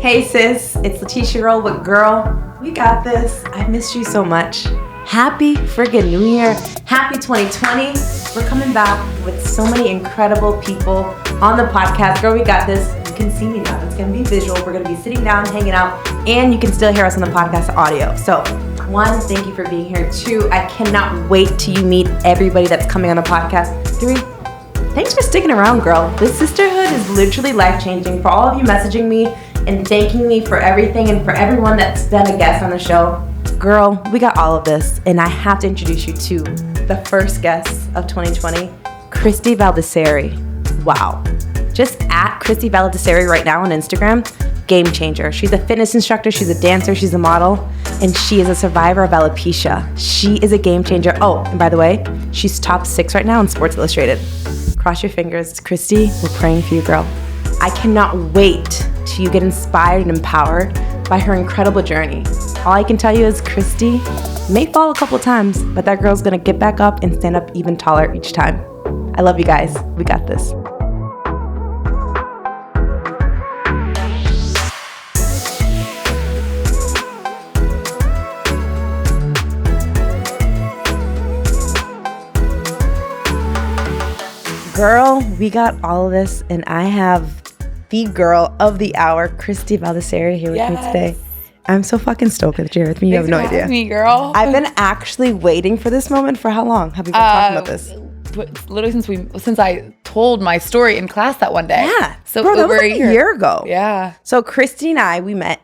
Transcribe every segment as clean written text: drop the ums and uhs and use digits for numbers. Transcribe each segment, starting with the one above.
Hey sis, it's Leticia Roll with Girl. We got this. I missed you so much. Happy friggin' New Year. Happy 2020. We're coming back with so many incredible people on the podcast. Girl, we got this. You can see me now. It's gonna be visual. We're gonna be sitting down, hanging out, and you can still hear us on the podcast audio. So, one, thank you for being here. Two, I cannot wait till you meet everybody that's coming on the podcast. Three, thanks for sticking around, girl. This sisterhood is literally life-changing. For all of you messaging me and thanking me for everything and for everyone that's been a guest on the show. Girl, we got all of this, and I have to introduce you to the first guest of 2020, Christie Valdiserri. Wow. Just at Christie Valdiserri right now on Instagram, game changer. She's a fitness instructor, she's a dancer, she's a model, and she is a survivor of alopecia. She is a game changer. Oh, and by the way, she's top 6 right now in Sports Illustrated. Cross your fingers. Christie, we're praying for you, girl. I cannot wait till you get inspired and empowered by her incredible journey. All I can tell you is Christie may fall a couple times, but that girl's gonna get back up and stand up even taller each time. I love you guys. We got this. Girl, we got all of this, and I have the girl of the hour, Christie Valdiserri, here with me today. I'm so fucking stoked that you're with me. You have no idea. Me, girl. I've been actually waiting for this moment for how long? Have we been talking about this? Literally since I told my story in class that one day. Yeah. So bro, that was over like a year ago. Yeah. So Christie and we met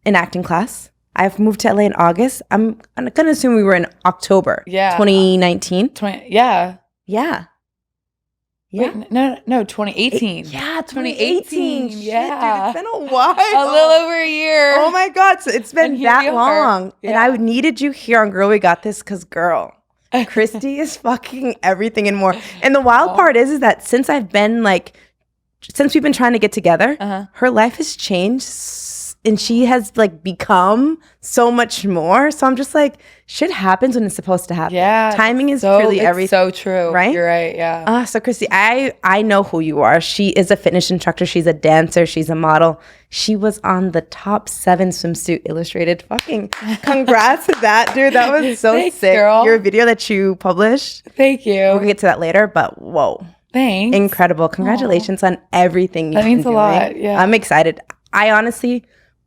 in acting class. I've moved to LA in August. I'm gonna assume we were in October. Yeah. 2019. Yeah. Yeah. Yeah. Wait, no, 2018. Yeah, 2018. Shit, yeah. dude, it's been a while. A little over a year. Oh my God. So it's been that long. Yeah. And I needed you here on Girl, We Got This because, girl, Christie is fucking everything and more. And the wild part is that since we've been trying to get together, her life has changed and she has become so much more. So I'm just like, shit happens when it's supposed to happen. Yeah. Timing is really everything. So true. Right? You're right. Yeah. So Christie, I know who you are. She is a fitness instructor. She's a dancer. She's a model. She was on the top 7 Swimsuit Illustrated. Fucking congrats to that, dude. That was so Thanks, sick. Girl. Your video that you published. Thank you. We're going to get to that later, but whoa. Thanks. Incredible. Congratulations on everything that means a lot. Yeah. I'm excited. I honestly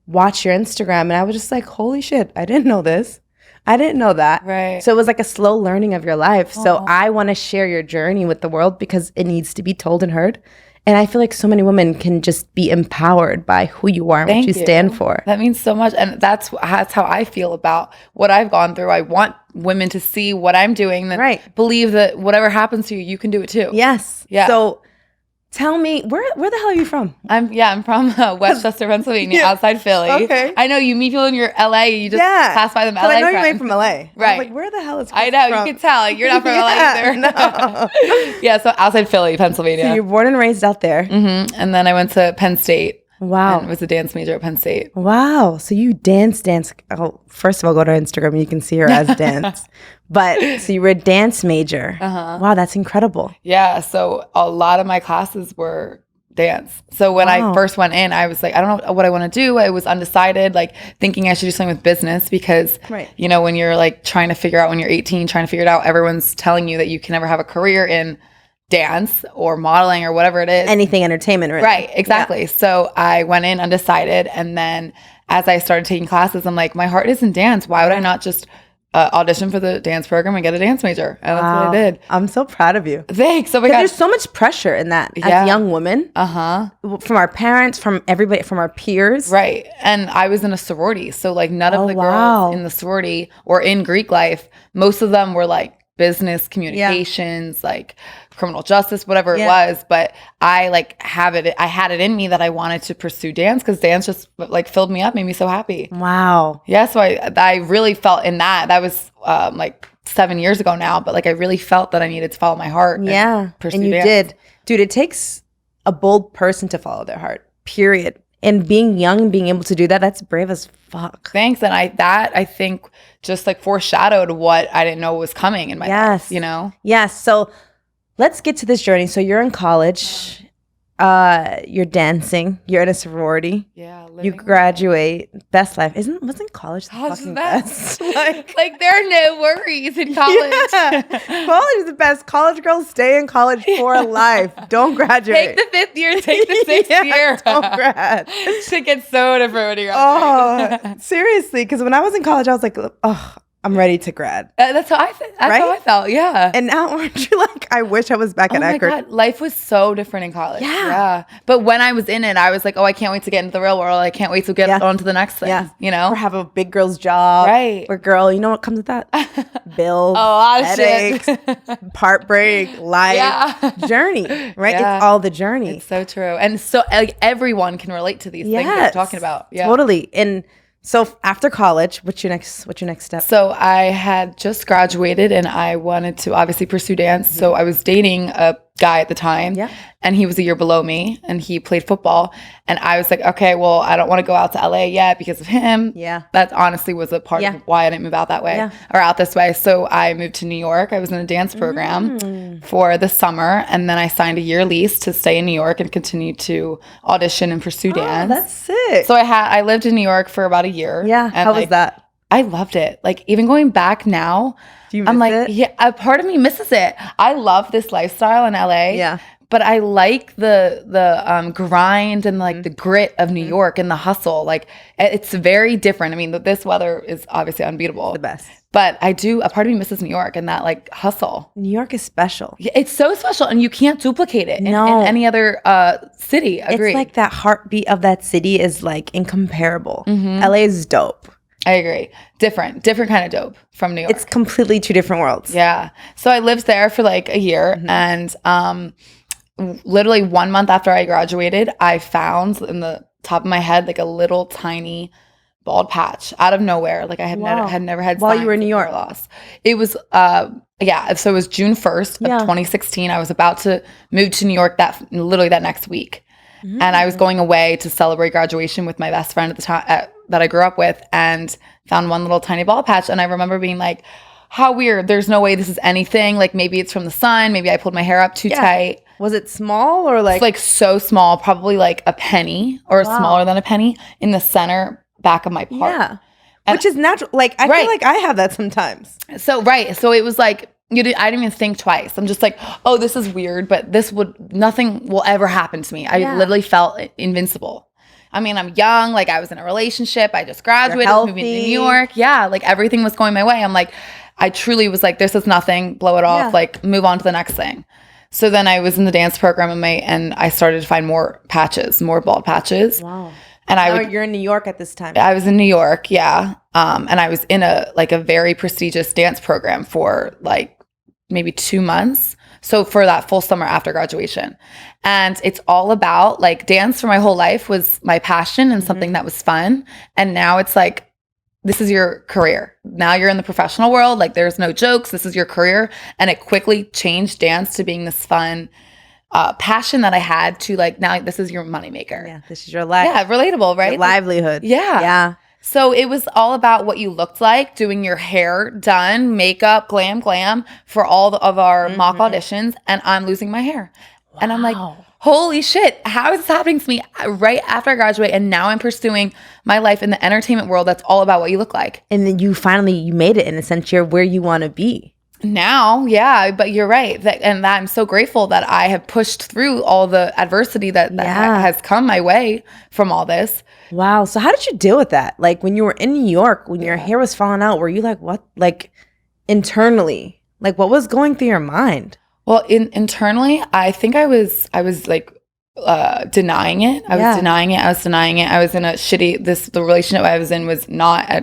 watched your Instagram and I was just like, holy shit, I didn't know this. I didn't know that. Right. So it was like a slow learning of your life. So I want to share your journey with the world because it needs to be told and heard. And I feel like so many women can just be empowered by who you are and what you stand for. That means so much. And that's how I feel about what I've gone through. I want women to see what I'm doing and believe that whatever happens to you, you can do it too. Yes. Yeah. So tell me, where the hell are you from? I'm from Westchester, Pennsylvania, outside Philly. Okay. I know you meet people in your LA, you just pass by them LA. I know you're from LA. Right. I was like, where the hell is Christie I know, from? you can tell. You're not from LA either. No. Yeah, so outside Philly, Pennsylvania. So you're born and raised out there. Mm-hmm. And then I went to Penn State. Wow. And was a dance major at Penn State. Wow. So you dance. Oh, first of all, go to Instagram and you can see her as dance. But so you were a dance major. Wow, that's incredible. Yeah. So a lot of my classes were dance. So when I first went in, I was like, I don't know what I want to do. I was undecided, thinking I should do something with business because, you know, when you're trying to figure out when you're 18, trying to figure it out, everyone's telling you that you can never have a career in dance or modeling or whatever it is. Anything entertainment, really. Right, exactly. Yeah. So I went in undecided. And then as I started taking classes, I'm like, my heart is in dance. Why would I not just audition for the dance program and get a dance major? And that's what I did. I'm so proud of you. Thanks. So there's so much pressure in that as young women. From our parents, from everybody, from our peers. Right. And I was in a sorority. So none of the girls in the sorority or in Greek life, most of them were business, communications, criminal justice, whatever it was. But I had it in me that I wanted to pursue dance because dance just filled me up, made me so happy. Wow. Yeah. So I really felt in that. That was 7 years ago now, but I really felt that I needed to follow my heart. Yeah. And you did. Dude, it takes a bold person to follow their heart, period. And being young and being able to do that, that's brave as fuck. Thanks. And I think just foreshadowed what I didn't know was coming in my life, you know? Yes. So let's get to this journey. So you're in college. you're dancing. You're in a sorority. Yeah. You graduate. Best life. Wasn't college the fucking best? Like there are no worries in college. Yeah. College is the best. College girls stay in college for life. Don't graduate. Take the 5th year. Take the 6th year. Don't grad. Shit gets so different when you graduate. Oh, seriously. Because when I was in college, I was like, oh, I'm ready to grad. That's how I how I felt. Yeah. And now aren't you like, I wish I was back at Eckerd. Oh my God. Life was so different in college. Yeah. But when I was in it, I was like, oh, I can't wait to get into the real world. I can't wait to get on to the next thing. Yeah. You know? Or have a big girl's job. Right. Or girl, you know what comes with that? Bills, headaches, heartbreak, life, journey. Right? Yeah. It's all the journey. It's so true. And so like everyone can relate to these things that we're talking about. Yeah. Totally. And so after college, what's your next step? So I had just graduated and I wanted to obviously pursue dance. Mm-hmm. So I was dating a guy at the time and he was a year below me and he played football. And I was like, okay, well, I don't want to go out to LA yet because of him. Yeah. That honestly was a part of why I didn't move out that way or out this way. So I moved to New York. I was in a dance program for the summer. And then I signed a year lease to stay in New York and continue to audition and pursue dance. That's sick. So I lived in New York for about a year. Yeah. And how was that? I loved it. Like even going back now, I'm like, it? Yeah, a part of me misses it. I love this lifestyle in LA. Yeah. But I like the grind and like the grit of New York and the hustle. Like it's very different. I mean, this weather is obviously unbeatable. It's the best. But a part of me misses New York and that like hustle. New York is special. It's so special and you can't duplicate it in any other city. Agree. It's like that heartbeat of that city is like incomparable. LA is dope. I agree. Different kind of dope from New York. It's completely two different worlds. Yeah. So I lived there for like a year and literally 1 month after I graduated, I found in the top of my head like a little tiny bald patch out of nowhere. Like I had never had while you were in New York. Loss. It was so it was June 1st of 2016. I was about to move to New York literally that next week. And I was going away to celebrate graduation with my best friend at the time that I grew up with and found one little tiny bald patch. And I remember being like, how weird. There's no way this is anything. Like maybe it's from the sun. Maybe I pulled my hair up too tight. Was it small or like? It's like so small, probably like a penny or smaller than a penny in the center back of my part. Yeah. And which is natural. Like I feel like I have that sometimes. So it was like, I didn't even think twice. I'm just like, oh, this is weird, but nothing will ever happen to me. I literally felt invincible. I mean, I'm young. Like I was in a relationship. I just graduated, moving to New York. Yeah. Like everything was going my way. I'm like, I truly was like, this is nothing. Blow it off. Like move on to the next thing. So then I was in the dance program and I started to find more bald patches. Wow. And you're in New York at this time. I was in New York. Yeah. And I was in a very prestigious dance program for like maybe 2 months. So for that full summer after graduation. And it's all about like dance for my whole life was my passion and something that was fun. And now it's like, this is your career. Now you're in the professional world. Like there's no jokes. This is your career. And it quickly changed dance to being this fun passion that I had to like, now this is your moneymaker. Yeah. This is your life. Yeah. Relatable, right? Your livelihood. Yeah. Yeah. So it was all about what you looked like, doing your hair done, makeup, glam for all of our mock auditions. And I'm losing my hair. Wow. And I'm like, holy shit, how is this happening to me right after I graduate? And now I'm pursuing my life in the entertainment world that's all about what you look like. And then you made it in a sense. You're where you want to be. Now, yeah, but you're right. I'm so grateful that I have pushed through all the adversity that has come my way from all this. Wow. So how did you deal with that? Like when you were in New York, when your hair was falling out, were you like, what? Like internally, like what was going through your mind? Well, internally, I think I was like denying it. I was denying it. I was in the relationship I was in was not a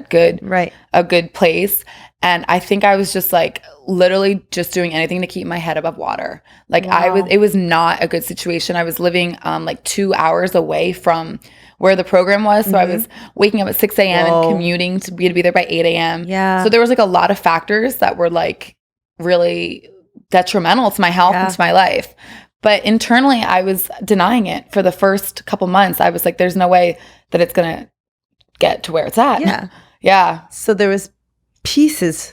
good place. And I think I was just like literally just doing anything to keep my head above water. Like it was not a good situation. I was living like 2 hours away from where the program was. So I was waking up at 6 a.m. and commuting to be there by 8 a.m. Yeah. So there was like a lot of factors that were like really detrimental to my health and to my life. But internally, I was denying it for the first couple months. I was like, there's no way that it's going to get to where it's at. Yeah. Yeah. So there was pieces.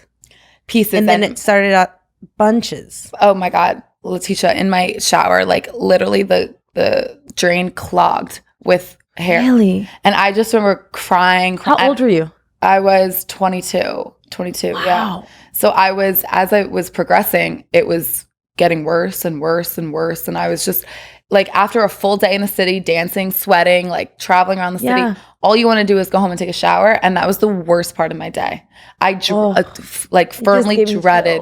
And then it started out bunches. Oh my God, Letitia, in my shower, like literally the the drain clogged with hair. Really? And I just remember crying. How old were you? I was 22, wow. yeah. So as I was progressing, it was getting worse and worse and worse. And I was just like, after a full day in the city, dancing, sweating, like traveling around the city, all you want to do is go home and take a shower. And that was the worst part of my day. I firmly dreaded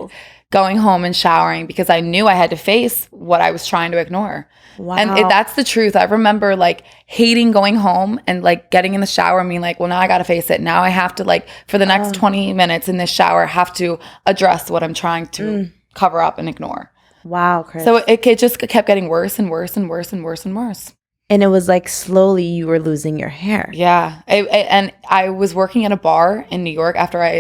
going home and showering because I knew I had to face what I was trying to ignore. Wow. And that's the truth. I remember like hating going home and like getting in the shower and being like, well, now I got to face it. Now I have to like, for the next 20 minutes in this shower, have to address what I'm trying to cover up and ignore. Wow, Chris. So it just kept getting worse and worse and worse and worse and worse. And it was like slowly you were losing your hair. Yeah. And I was working at a bar in New York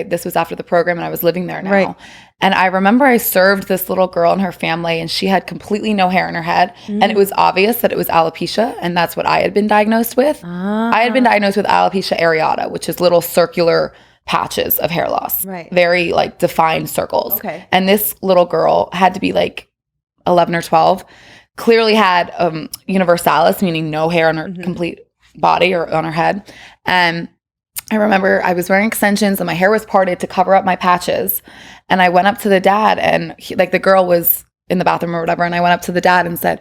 this was after the program, and I was living there now. Right. And I remember I served this little girl and her family, and she had completely no hair in her head. And it was obvious that it was alopecia, and that's what I had been diagnosed with. I had been diagnosed with alopecia areata, which is little circular patches of hair loss. Right. Very like defined circles. Okay. And this little girl had to be like 11 or 12. Clearly had universalis, meaning no hair on her complete body or on her head. And I remember I was wearing extensions and my hair was parted to cover up my patches. And I went up to the dad, and the girl was in the bathroom or whatever. And I went up to the dad and said,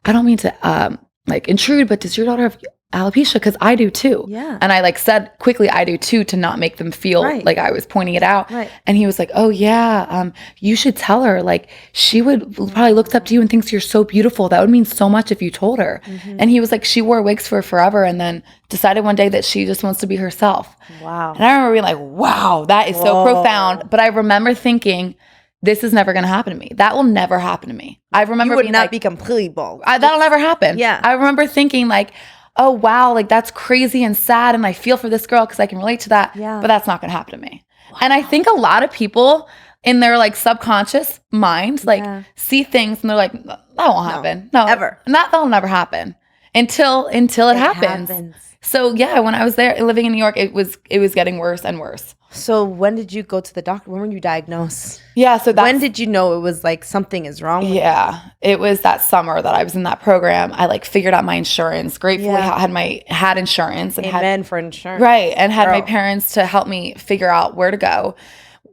I don't mean to intrude, but does your daughter have alopecia? Because I do too. Yeah. And I said quickly, I do too, to not make them feel like I was pointing it out. Right. And he was like, oh yeah, you should tell her. Like, she would probably looks up to you and thinks you're so beautiful. That would mean so much if you told her. And he was like, she wore wigs for forever and then decided one day that she just wants to be herself. Wow. And I remember being like, wow, that is so profound. But I remember thinking, this is never going to happen to me. That will never happen to me. I remember you would being not like, be completely bald. That'll never happen. Yeah. I remember thinking like, oh, wow, like that's crazy and sad. And I feel for this girl because I can relate to that. Yeah. But that's not going to happen to me. Wow. And I think a lot of people in their like subconscious minds, like see things and they're like, that won't happen. No, ever. And that'll never happen until it happens. So yeah, when I was there living in New York, it was getting worse and worse. So when did you go to the doctor? When were you diagnosed? Yeah, so when did you know it was like something is wrong with you? It was that summer that I was in that program. I like figured out my insurance. Gratefully had insurance and Amen for insurance. Right, and had my parents to help me figure out where to go.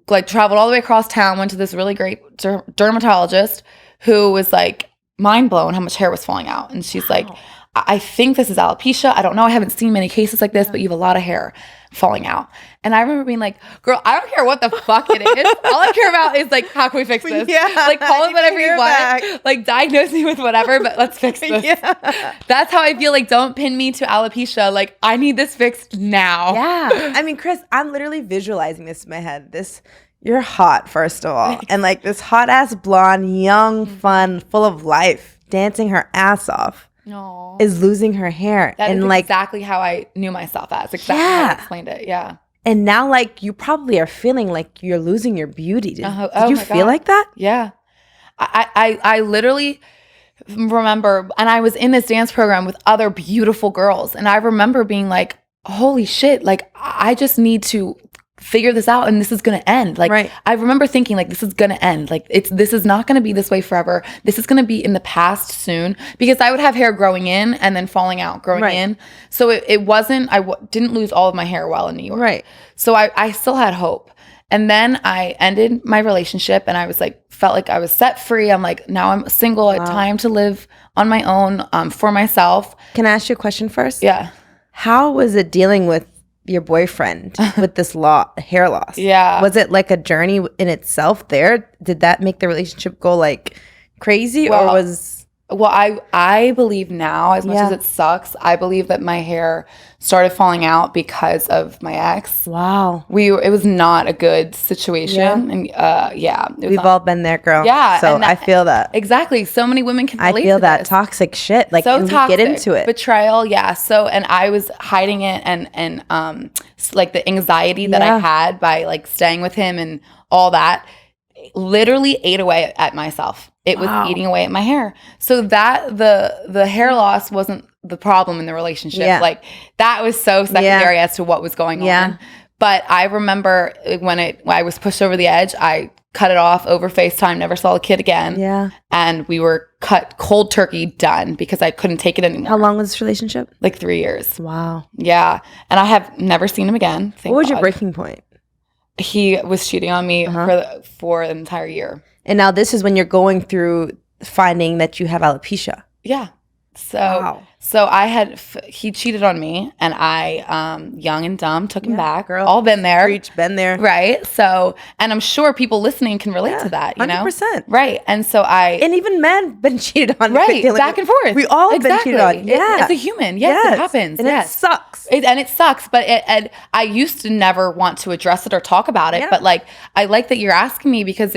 Like traveled all the way across town, went to this really great dermatologist who was like mind blown how much hair was falling out. And she's like, I think this is alopecia. I don't know. I haven't seen many cases like this, but you have a lot of hair falling out. And I remember being like, girl, I don't care what the fuck it is. All I care about is like, how can we fix this? Yeah, like call it whatever you want. Like diagnose me with whatever, but let's fix this. That's how I feel. Like, don't pin me to alopecia. Like, I need this fixed now. Yeah. I mean, Chris, I'm literally visualizing this in my head. You're hot, first of all. And like this hot ass blonde, young, fun, full of life, dancing her ass off. Is losing her hair. That and is like exactly how I knew myself as. Exactly how I explained it. Yeah. And now like you probably are feeling like you're losing your beauty. Did you feel like that? Yeah. I literally remember, and I was in this dance program with other beautiful girls. And I remember being like, holy shit, like I just need to figure this out and this is going to end. Like I remember thinking like this is going to end. Like this is not going to be this way forever. This is going to be in the past soon, because I would have hair growing in and then falling out, growing in. So it wasn't, didn't lose all of my hair while in New York. Right. So I still had hope. And then I ended my relationship and I was like, felt like I was set free. I'm like, now I'm single. I have time to live on my own for myself. Can I ask you a question first? Yeah. How was it dealing with your boyfriend with this hair loss? Yeah. Was it like a journey in itself there? Did that make the relationship go like crazy or was... Well, I believe now, as much as it sucks, I believe that my hair started falling out because of my ex. Wow. It was not a good situation. And we've all been there, girl. Yeah. So I feel that. Exactly. So many women can relate to this. I feel that toxic shit. Like, so toxic. Get into it. Betrayal. Yeah. So, and I was hiding it and like the anxiety that I had by like staying with him and all that literally ate away at myself. It was eating away at my hair. So that the hair loss wasn't the problem in the relationship. Like that was so secondary as to what was going on. But I remember when I was pushed over the edge, I cut it off over FaceTime, never saw the kid again. Yeah. And we were cut cold turkey, done, because I couldn't take it anymore. How long was this relationship? Like 3 years. Wow. Yeah. And I have never seen him again. What was your breaking point? He was cheating on me for an entire year. And now this is when you're going through finding that you have alopecia. Yeah. So he cheated on me, and I, young and dumb, took him back. Girl, all been there. Preach, been there. Right. So, and I'm sure people listening can relate to that, you 100%. know? Right. And so and even men been cheated on. Right. Back and forth. We all have been cheated on. Yeah. It's a human. Yes, it happens. And it sucks. And it sucks. But and I used to never want to address it or talk about it. Yeah. But like, I like that you're asking me, because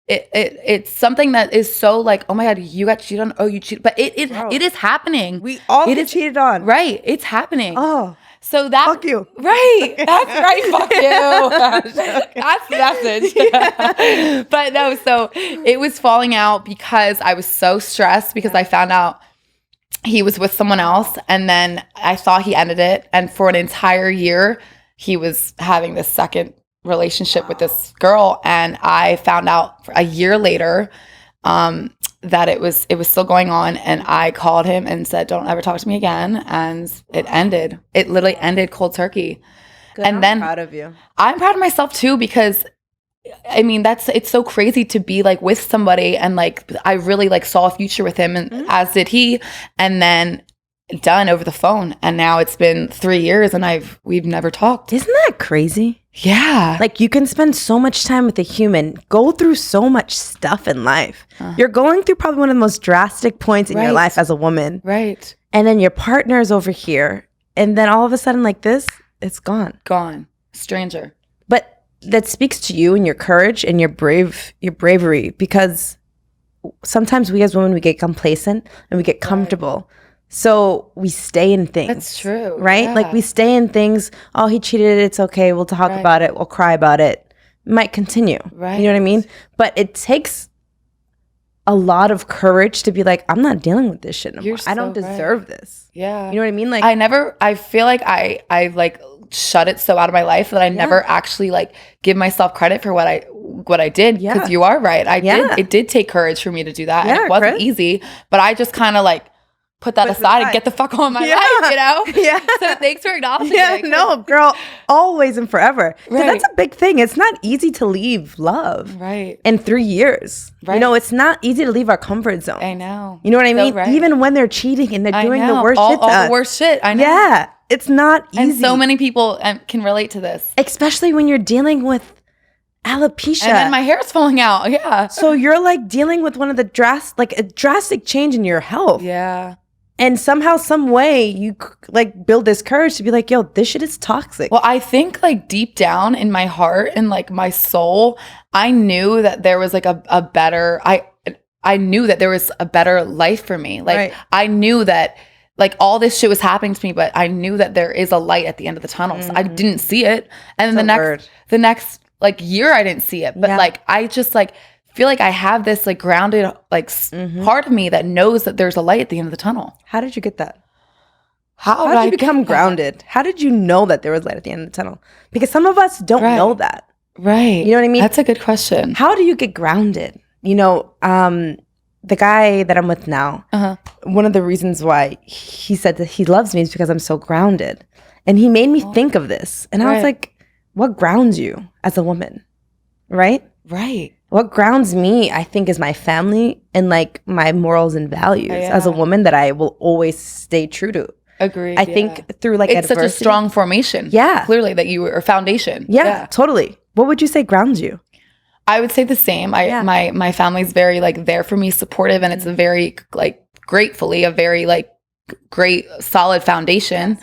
it's something that is so like, oh my God, you got cheated on. Oh, you cheated. But it is happening. We all get cheated on. Right. It's happening. Oh. So that fuck you. Right. That's right. Fuck you. That's the message. Yeah. But no, so it was falling out because I was so stressed because I found out he was with someone else, and then I thought he ended it. And for an entire year, he was having this second relationship with this girl, and I found out a year later that it was still going on, and I called him and said, don't ever talk to me again, and it ended. It literally ended cold turkey. Good. And I'm proud of you. I'm proud of myself too, because I mean, it's so crazy to be like with somebody, and like I really like saw a future with him, and as did he, and then done over the phone, and now it's been 3 years and we've never talked. Isn't that crazy? Yeah. Like, you can spend so much time with a human, go through so much stuff in life. You're going through probably one of the most drastic points in your life as a woman. Right. And then your partner's over here, and then all of a sudden, like this, it's gone. Gone. Stranger. But that speaks to you and your courage and your bravery, because sometimes we as women, we get complacent and we get comfortable. So we stay in things. That's true. Right? Yeah. Like, we stay in things. Oh, he cheated. It's okay. We'll talk about it. We'll cry about it. Might continue. Right. You know what I mean? But it takes a lot of courage to be like, I'm not dealing with this shit anymore. I don't deserve this. Yeah. You know what I mean? Like, I feel like I like shut it so out of my life that I never actually like give myself credit for what I did. Because you are right. It did take courage for me to do that. And it wasn't easy, but I just kind of like put that aside and get the fuck on my life, you know? Yeah. So thanks for acknowledging it. No, girl, always and forever. Because that's a big thing. It's not easy to leave love. Right. In 3 years. Right. You know, it's not easy to leave our comfort zone. I know. You know what I mean? Even when they're cheating and they're doing the worst shit to all the worst shit. I know. Yeah. It's not easy. And so many people can relate to this. Especially when you're dealing with alopecia. And then my hair's falling out. Yeah. So you're like dealing with one of the a drastic change in your health. Yeah. And somehow, some way, you like build this courage to be like, yo, this shit is toxic. Well, I think like deep down in my heart and like my soul, I knew that there was like a better, I knew that there was a better life for me. Like I knew that like all this shit was happening to me, but I knew that there is a light at the end of the tunnel. So I didn't see it. And then the next like year, I didn't see it. But like, I just like feel like I have this like grounded like part of me that knows that there's a light at the end of the tunnel. How did you get that? How did you become grounded? How did you know that there was light at the end of the tunnel? Because some of us don't know that. Right. You know what I mean? That's a good question. How do you get grounded? You know, the guy that I'm with now, one of the reasons why he said that he loves me is because I'm so grounded. And he made me think of this. And I was like, what grounds you as a woman? Right? Right. What grounds me, I think, is my family and like my morals and values as a woman that I will always stay true to. Agreed. I think through like it's adversity. Such a strong formation. Yeah. Clearly that you were a foundation. Yeah, totally. What would you say grounds you? I would say the same. My family's very like there for me, supportive, and it's a very like gratefully a very like great solid foundation.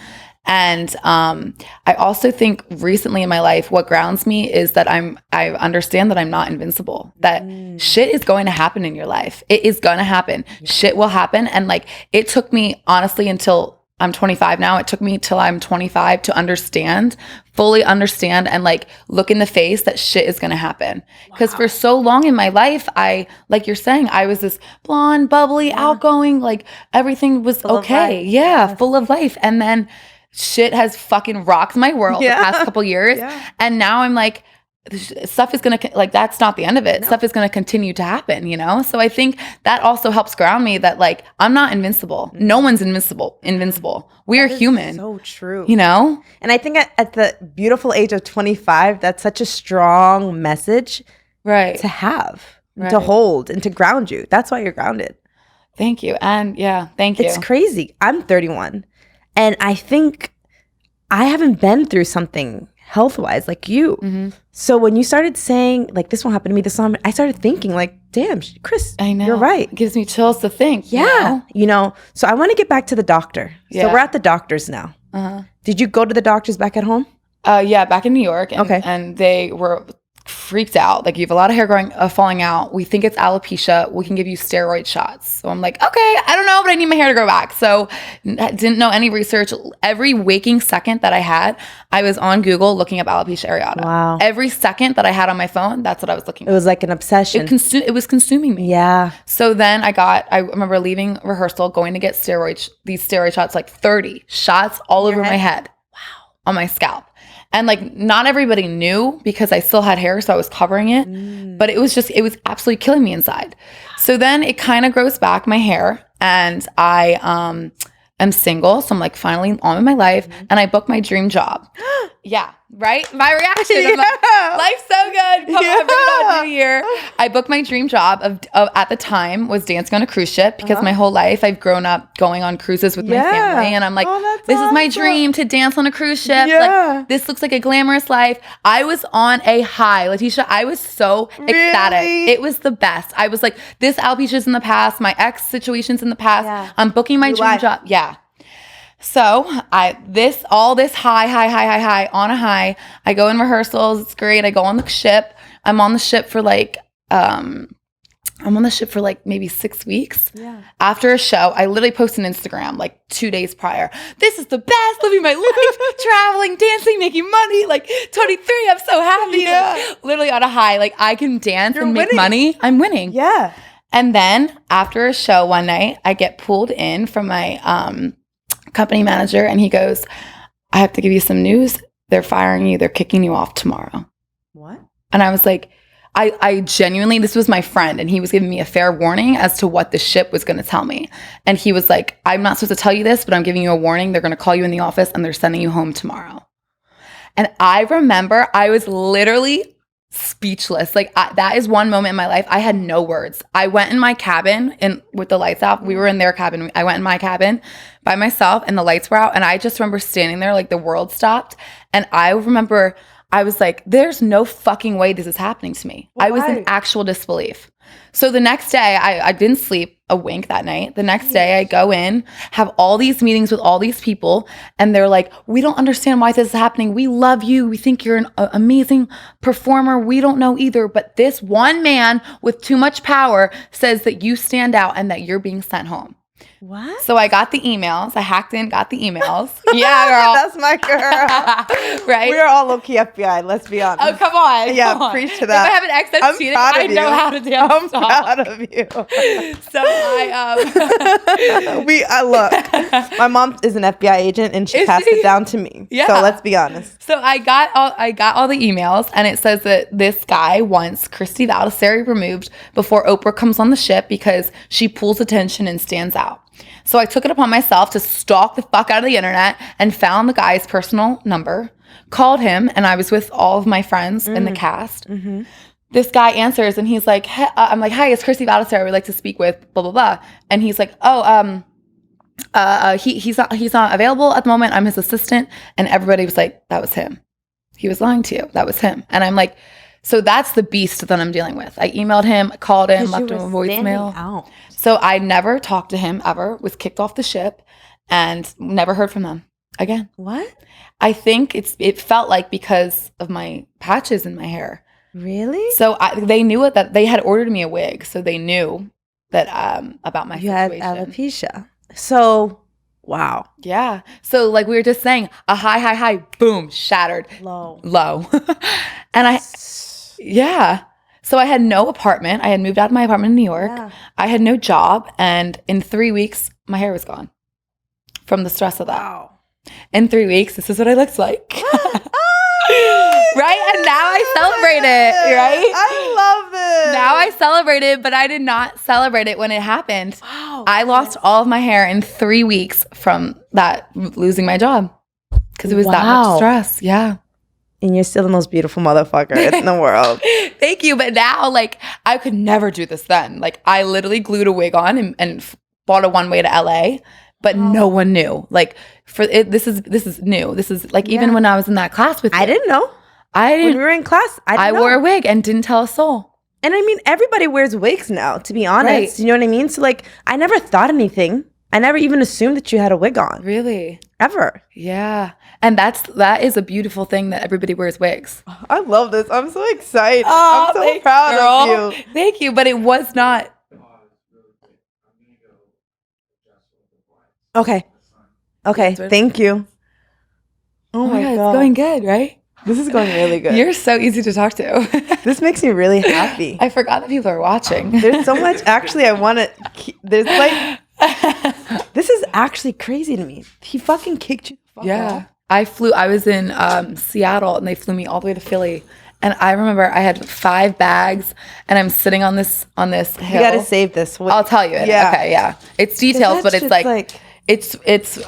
And I also think recently in my life, what grounds me is that I understand that I'm not invincible. That shit is going to happen in your life. It is going to happen. Yeah. Shit will happen. And like, it took me honestly until I'm 25 now. It took me till I'm 25 to fully understand and like look in the face that shit is going to happen. Because for so long in my life, like you're saying, I was this blonde, bubbly, outgoing, like everything was full okay. Yeah, full of life. And then shit has fucking rocked my world the past couple years. And now I'm like, stuff is going to, like, that's not the end of it. Stuff is going to continue to happen, you know? So I think that also helps ground me that, like, I'm not invincible. No one's invincible. We are human. So true. You know? And I think at the beautiful age of 25, that's such a strong message to have, to hold, and to ground you. That's why you're grounded. Thank you. And thank you. It's crazy. I'm 31. And I think I haven't been through something health-wise like you. So when you started saying, like, this won't happen to me, I started thinking, like, damn, Chris, I know. You're right. It gives me chills to think. You know? So I want to get back to the doctor. So we're at the doctor's now. Did you go to the doctors back at home? Back in New York. And they were freaked out. Like, you have a lot of hair falling out. We think it's alopecia. We can give you steroid shots. So I'm like, okay, I don't know, but I need my hair to grow back. So didn't know any research. Every waking second that I had, I was on Google looking up alopecia areata. Wow. Every second that I had on my phone, that's what I was looking at. It was like an obsession. It was consuming me. Yeah. So then I remember leaving rehearsal, going to get these steroid shots, like 30 shots all over my head. Wow. On my scalp. And, like, not everybody knew because I still had hair, so I was covering it. But it was absolutely killing me inside. So then it kind of grows back, my hair, and I am single. So I'm like, finally on with my life. And I booked my dream job. Right? My reaction. I'm like, life's so good. Come on, bring it on, New Year. I booked my dream job of at the time was dancing on a cruise ship because my whole life I've grown up going on cruises with my family. And I'm like, this is my dream to dance on a cruise ship. Like, this looks like a glamorous life. I was on a high, Letitia. I was so ecstatic. It was the best. I was like, this alopecia's in the past. My ex situation's in the past. I'm booking my dream job. So all this high on a high. I go in rehearsals. It's great. I go on the ship. I'm on the ship for like maybe 6 weeks. After a show, I literally post an Instagram like 2 days prior. This is the best, living my life, traveling, dancing, making money. Like 23, I'm so happy. Like, literally on a high. Like, I can dance and make money. I'm winning. And then after a show one night, I get pulled in from my company manager, and he goes, I have to give you some news. They're firing you. They're kicking you off tomorrow. What? And I was like, I genuinely, this was my friend, and he was giving me a fair warning as to what the ship was going to tell me. And he was like, I'm not supposed to tell you this, but I'm giving you a warning. They're going to call you in the office, and they're sending you home tomorrow. And I remember I was literally speechless. Like, that is one moment in my life I had no words. I went in my cabin and with the lights off. We were in their cabin. I went in my cabin by myself and the lights were out, and I just remember standing there like the world stopped. And I remember I was like, there's no fucking way this is happening to me. Why? I was in actual disbelief. So the next day, I didn't sleep a wink that night. The next day, I go in, have all these meetings with all these people, and they're like, we don't understand why this is happening. We love you. We think you're an amazing performer. We don't know either. But this one man with too much power says that you stand out and that you're being sent home. What? So I got the emails. I hacked in, got the emails. Yeah, girl. That's my girl. Right? We're all low-key FBI, let's be honest. Oh, come on. Yeah, come on. Preach to that. If I have an ex that's cheating, I know how to dance. I'm proud of you. So I look, my mom is an FBI agent, and she passed it down to me. Yeah. So let's be honest. So I got all the emails, and it says that this guy wants Christie Valdiserri removed before Oprah comes on the ship because she pulls attention and stands out. So I took it upon myself to stalk the fuck out of the internet and found the guy's personal number, called him, and I was with all of my friends in the cast. Mm-hmm. This guy answers, and he's like, hey, I'm like, hi, it's Christie Valdiserri. We'd like to speak with blah, blah, blah. And he's like, he's not available at the moment. I'm his assistant. And everybody was like, that was him. He was lying to you. That was him. And I'm like, so that's the beast that I'm dealing with. I emailed him, called him, left him a voicemail. So I never talked to him ever, was kicked off the ship, and never heard from them again. What? I think it felt like because of my patches in my hair. Really? So they knew it, that they had ordered me a wig, so they knew that about my situation. You had alopecia. So, wow. Yeah. So like we were just saying, a high, boom, shattered. Low. And yeah. So I had no apartment. I had moved out of my apartment in New York. Yeah. I had no job. And in 3 weeks, my hair was gone from the stress of that. Wow. in 3 weeks, this is what I looked like. Right? And now I celebrate it, right? I love this. Now I celebrate it, but I did not celebrate it when it happened. Wow. I lost all of my hair in 3 weeks from that losing my job because it was that much stress. Yeah. And you're still the most beautiful motherfucker in the world. Thank you. But now, like, I could never do this then. Like, I literally glued a wig on and bought a one-way to LA, but no one knew. Like, this is new. This is like even when I was in that class with you. I didn't know. When we were in class, I wore a wig and didn't tell a soul. And I mean, everybody wears wigs now, to be honest. Right. You know what I mean? So like, I never thought anything. I never even assumed that you had a wig on. Really? Ever. Yeah. And that is a beautiful thing that everybody wears wigs. I love this. I'm so excited. I'm so proud of you. Thank you. But it was not. Okay. Thank you. Oh my God. It's going good, right? This is going really good. You're so easy to talk to. This makes me really happy. I forgot that people are watching. There's so much. Actually, I want to. There's like. This is actually crazy to me. He fucking kicked you. Yeah. Off. I was in Seattle and they flew me all the way to Philly. And I remember I had 5 bags and I'm sitting on this hill. You got to save this. I'll tell you. Yeah. Okay. Yeah. It's details, but it's like it's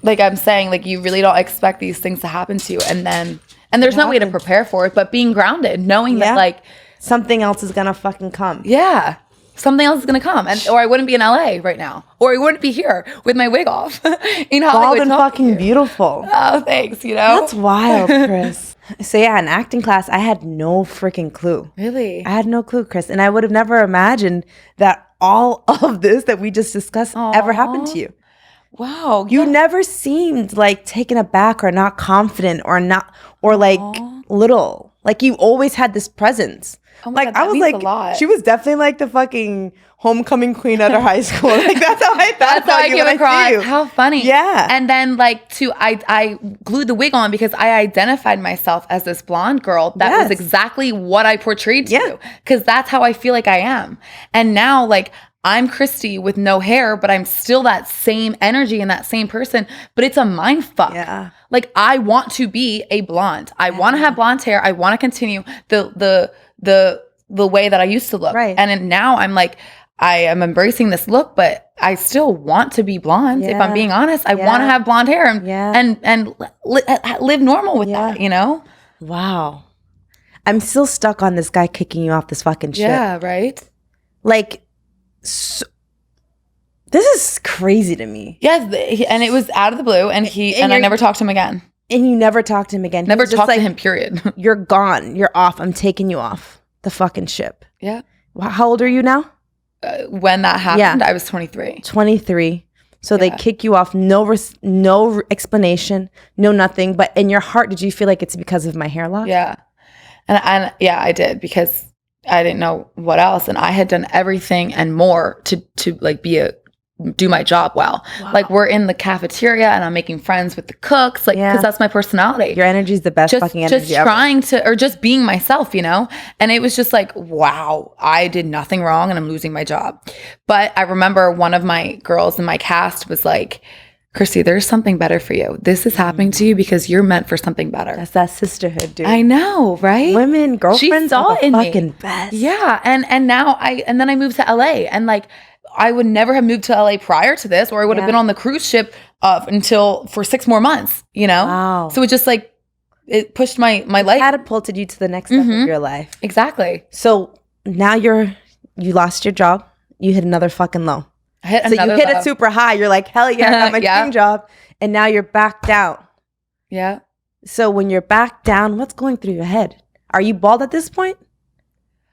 like I'm saying, like you really don't expect these things to happen to you. And there's no way to prepare for it, but being grounded, knowing that like something else is going to fucking come. Yeah. Something else is going to come. Or I wouldn't be in LA right now. Or I wouldn't be here with my wig off in Hollywood. Bald and fucking beautiful. Oh, thanks. You know? That's wild, Chris. So yeah, in acting class, I had no freaking clue. Really? I had no clue, Chris. And I would have never imagined that all of this that we just discussed ever happened to you. Wow. You never seemed like taken aback or not confident or like little. Like you always had this presence. Oh my God, I was like, she was definitely like the fucking homecoming queen at her high school. Like that's how I thought. That's how I came across. How funny. Yeah. And then like I glued the wig on because I identified myself as this blonde girl. That was exactly what I portrayed to you. Because that's how I feel like I am. And now like I'm Christie with no hair, but I'm still that same energy and that same person. But it's a mind fuck. Yeah. Like I want to be a blonde. I want to have blonde hair. I want to continue the way that I used to look. Right. And now I'm like, I am embracing this look, but I still want to be blonde. If I'm being honest, I want to have blonde hair and live normal with that, you know? Wow. I'm still stuck on this guy kicking you off this fucking shit. Yeah, right? Like, so, this is crazy to me. Yes, and it was out of the blue, and I never talked to him again. And you never talked to him again. Never talked to him, period. You're gone. You're off. I'm taking you off the fucking ship. Yeah. How old are you now? When that happened, I was 23. 23. So they kick you off. No explanation. No nothing. But in your heart, did you feel like it's because of my hair loss? Yeah. And yeah, I did because I didn't know what else. And I had done everything and more to like do my job well. Wow. Like we're in the cafeteria and I'm making friends with the cooks, like because that's my personality. Your energy is the best fucking energy just trying to, or just being myself, you know? And it was just like, wow, I did nothing wrong and I'm losing my job. But I remember one of my girls in my cast was like, Christie, there's something better for you. This is happening to you because you're meant for something better. That's that sisterhood, dude. I know, right? Women, girlfriends, she saw are the in fucking me. Best. Yeah, and now then I moved to LA, and like I would never have moved to LA prior to this, or I would have been on the cruise ship for 6 more months. You know, wow. So it just like it pushed my life, catapulted you to the next step of your life. Exactly. So now you lost your job. You hit another fucking low. I hit so you hit it super high. You're like, hell yeah, I got my dream job. And now you're back down. Yeah. So when you're back down, what's going through your head? Are you bald at this point?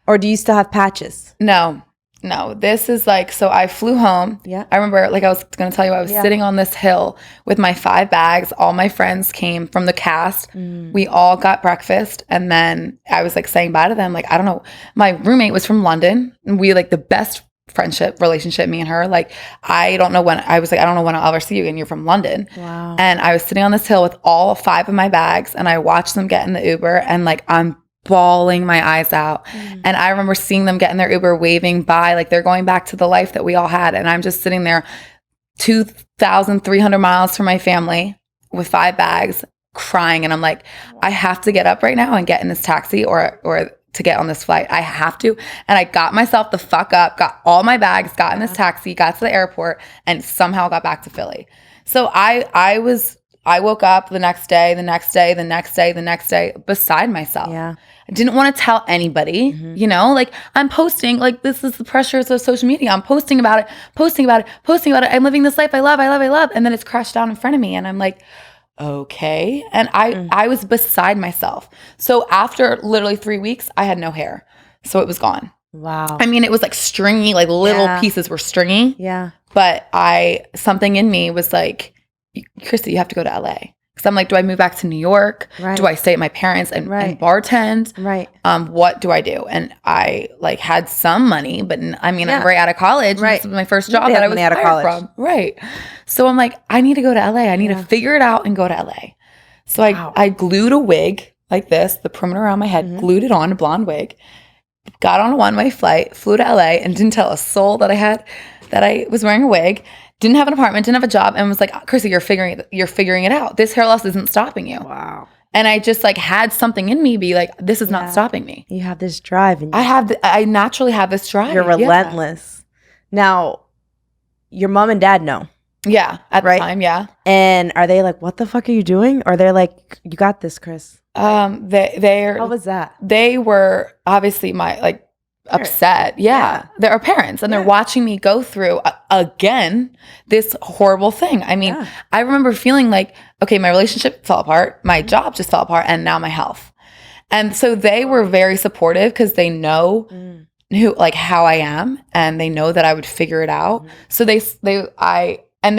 Or do you still have patches? No. This is like, so I flew home. Yeah. I remember, like I was going to tell you, I was sitting on this hill with my 5 bags. All my friends came from the cast. We all got breakfast. And then I was like saying bye to them. Like, I don't know. My roommate was from London. And we like the best relationship, me and her. Like, I don't know when I'll ever see you again. You're from London. Wow. And I was sitting on this hill with all 5 of my bags and I watched them get in the Uber and like I'm bawling my eyes out. And I remember seeing them get in their Uber waving by, like they're going back to the life that we all had. And I'm just sitting there 2,300 miles from my family. with 5 bags, crying. And I'm like, I have to get up right now and get in this taxi or to get on this flight. I have to. And I got myself the fuck up, got all my bags, got in this taxi, got to the airport, and somehow got back to Philly. So I woke up the next day, beside myself. Yeah. I didn't want to tell anybody, you know, like I'm posting, like this is the pressures of social media. I'm posting about it. I'm living this life I love. And then it's crashed down in front of me. And I'm like, okay. And I was beside myself. So after literally 3 weeks, I had no hair. So it was gone. Wow. I mean, it was like stringy, like little pieces were stringy. Yeah. But something in me was like, Christie, you have to go to LA. Because I'm like, do I move back to New York? Right. Do I stay at my parents and bartend? Right. What do I do? And I like had some money, but I'm right out of college. Right. This was my first job that I was hired from. Right. So I'm like, I need to go to LA. I need to figure it out and go to LA. So I glued a wig like this, the perimeter around my head, glued it on, a blonde wig, got on a one-way flight, flew to LA, and didn't tell a soul that I was wearing a wig. Didn't have an apartment, didn't have a job, and was like, Christie, you're figuring it out. This hair loss isn't stopping you. Wow. And I just like had something in me be like, this is not stopping me. You have this drive. I naturally have this drive. You're relentless. Now, your mom and dad know. Yeah, at the time, yeah. And are they like, what the fuck are you doing? Or they're like, you got this, Chris? They're. How was that? They were obviously my like upset. Yeah. They're our parents and they're watching me go through again this horrible thing. I mean, I remember feeling like, okay, my relationship fell apart, my job just fell apart, and now my health. And so they were very supportive because they know how I am, and they know that I would figure it out. So they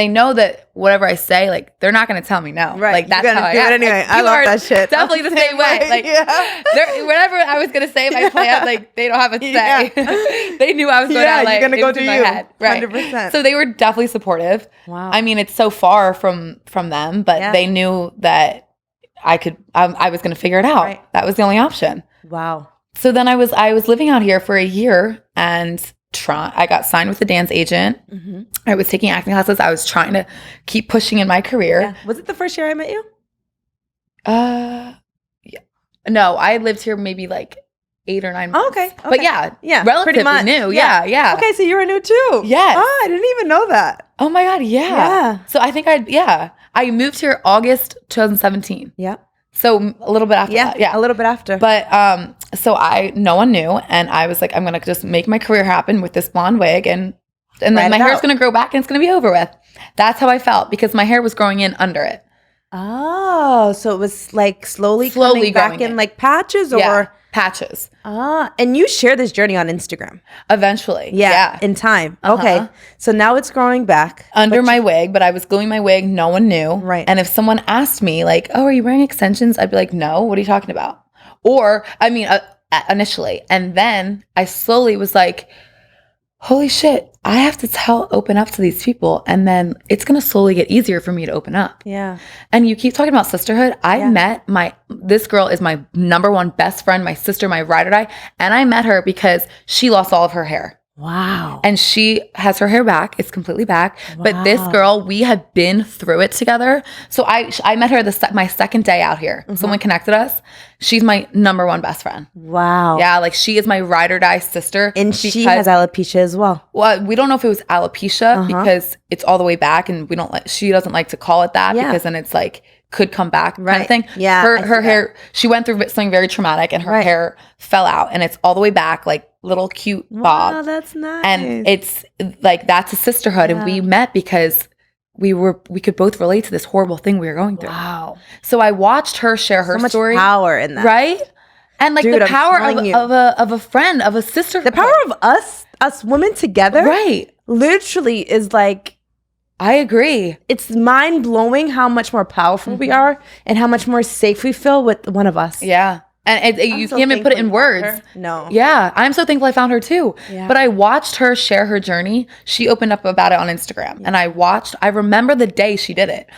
know that whatever I say, like, they're not going to tell me no. Right. Like, that's how I do am. it anyway. Like, I love that shit. Definitely the same way. Like, whatever I was going to say in my plan, like, they don't have a say. Yeah. They knew I was going to LA. You're going to go to my you. head. Right. 100%. So they were definitely supportive. Wow. I mean, it's so far from them, but they knew that I was going to figure it out. Right. That was the only option. Wow. So then I was living out here for a year, and I got signed with a dance agent. I was taking acting classes. I was trying to keep pushing in my career. Yeah. Was it the first year I met you? Yeah. No, I lived here maybe like 8 or 9 months. Oh, okay. But yeah, relatively new. Yeah. Okay, so you were new too. Yes. Oh, I didn't even know that. Oh my God, yeah. So I think I moved here August 2017. Yeah. So a little bit after that. Yeah, a little bit after. But so no one knew, and I was like, I'm gonna just make my career happen with this blonde wig, and then my hair's gonna grow back and it's gonna be over with. That's how I felt because my hair was growing in under it. Oh, so it was like slowly coming back in like patches, or patches. And you share this journey on Instagram. Eventually. Yeah. In time. Okay. So now it's growing back. Under my wig, but I was gluing my wig. No one knew. Right. And if someone asked me like, oh, are you wearing extensions? I'd be like, no, what are you talking about? Or, I mean, initially. And then I slowly was like, holy shit, I have to open up to these people, and then it's going to slowly get easier for me to open up. Yeah. And you keep talking about sisterhood. I met this girl is my number one best friend, my sister, my ride or die. And I met her because she lost all of her hair. Wow. And she has her hair back. It's completely back. Wow. But this girl, we had been through it together. So I met her my second day out here. Someone connected us. She's my number one best friend. Wow. Yeah, like she is my ride or die sister. And she has alopecia as well. Well, we don't know if it was alopecia because it's all the way back, and she doesn't like to call it that because then it's like could come back kind of thing. Yeah. Her hair, she went through something very traumatic, and her hair fell out, and it's all the way back, like little cute bob. Wow, that's nice. And it's like, that's a sisterhood. And we met because we could both relate to this horrible thing we were going through. Wow. So I watched her share her story. So much power in that. Right? And like the power of a friend, of a sisterhood. The power of us women together. Right. Literally is like, I agree. It's mind blowing how much more powerful we are and how much more safe we feel with one of us. Yeah. And you can't even put it in words. No. Yeah. I'm so thankful I found her too. Yeah. But I watched her share her journey. She opened up about it on Instagram. And I remember the day she did it.